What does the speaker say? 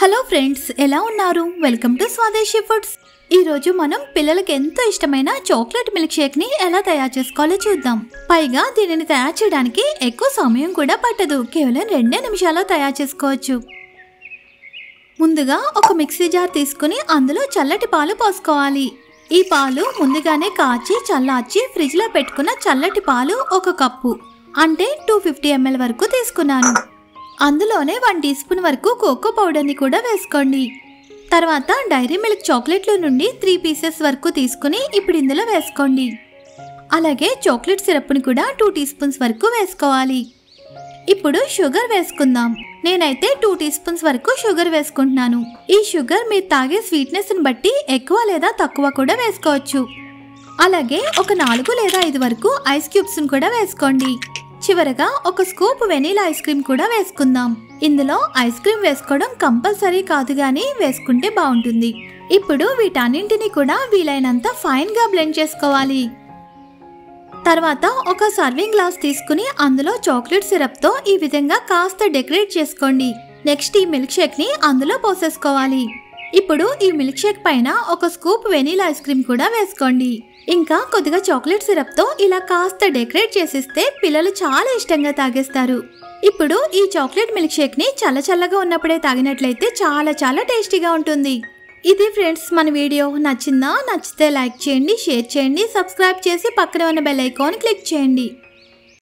Hello friends, ఎలా ఉన్నారు? Welcome to స్వదేశీ ఫుడ్స్. ఈ రోజు మనం పిల్లలకి ఎంతో ఇష్టమైన చాక్లెట్ మిల్క్ షేక్ ని ఎలా తయారు చేసుకోవాలో చూద్దాం. పైగా దీనిని తయారు చేయడానికి ఎక్కువ సమయం కూడా పట్టదు. కేవలం 2 నిమిషాల్లో తయారు చేసుకోవచ్చు. ముందుగా ఒక మిక్సీ జార్ తీసుకుని అందులో చల్లటి పాలు పోసుకోవాలి. ఈ పాలు ముందుగానే కాచి చల్లార్చి ఫ్రిడ్జ్ లో పెట్టుకున్న చల్లటి పాలు 1 కప్పు, అంటే 250 ml వరకు తీసుకున్నాను. అందులోనే 1 టీ స్పూన్ వరకు కోకో పౌడర్ని కూడా వేసుకోండి. తర్వాత డైరీ మిల్క్ చాక్లెట్ల నుండి 3 పీసెస్ వరకు తీసుకుని ఇప్పుడు ఇందులో వేసుకోండి. అలాగే చాక్లెట్ సిరప్ని కూడా 2 టీ స్పూన్స్ వరకు వేసుకోవాలి. ఇప్పుడు షుగర్ వేసుకుందాం. నేనైతే 2 టీ స్పూన్స్ వరకు షుగర్ వేసుకుంటున్నాను. ఈ షుగర్ మీరు తాగే స్వీట్నెస్ని బట్టి ఎక్కువ లేదా తక్కువ కూడా వేసుకోవచ్చు. అలాగే ఒక 4 లేదా 5 వరకు ఐస్ క్యూబ్స్ని కూడా వేసుకోండి. చివరగా 1 స్కూప్ వెనీలా ఐస్ క్రీమ్ కూడా వేసుకుందాం. ఇందులో ఐస్ క్రీమ్ వేసుకోవడం కంపల్సరీ కాదు, గానీ వేసుకుంటే బాగుంటుంది. ఇప్పుడు వీటన్నింటినీ కూడా వీలైనంత ఫైన్ గా బ్లెండ్ చేసుకోవాలి. తర్వాత ఒక సర్వింగ్ గ్లాస్ తీసుకుని అందులో చాక్లెట్ సిరప్ తో ఈ విధంగా కాస్త డెకరేట్ చేసుకోండి. నెక్స్ట్ ఈ మిల్క్ షేక్ ని అందులో పోసేసుకోవాలి. ఇప్పుడు ఈ మిల్క్ షేక్ పైన 1 స్కూప్ వెనీలా ఐస్ క్రీమ్ కూడా వేసుకోండి. ఇంకా కొద్దిగా చాక్లెట్ సిరప్ తో ఇలా కాస్త డెకరేట్ చేసిస్తే పిల్లలు చాలా ఇష్టంగా తాగేస్తారు. ఇప్పుడు ఈ చాక్లెట్ మిల్క్ షేక్ ని చల్లగా ఉన్నప్పుడే తాగినట్లయితే చాలా టేస్టీగా ఉంటుంది. ఇది ఫ్రెండ్స్ మన వీడియో నచ్చిందా? నచ్చితే లైక్ చేయండి, షేర్ చేయండి, సబ్స్క్రైబ్ చేసి పక్కనే ఉన్న బెల్ ఐకాన్ క్లిక్ చేయండి.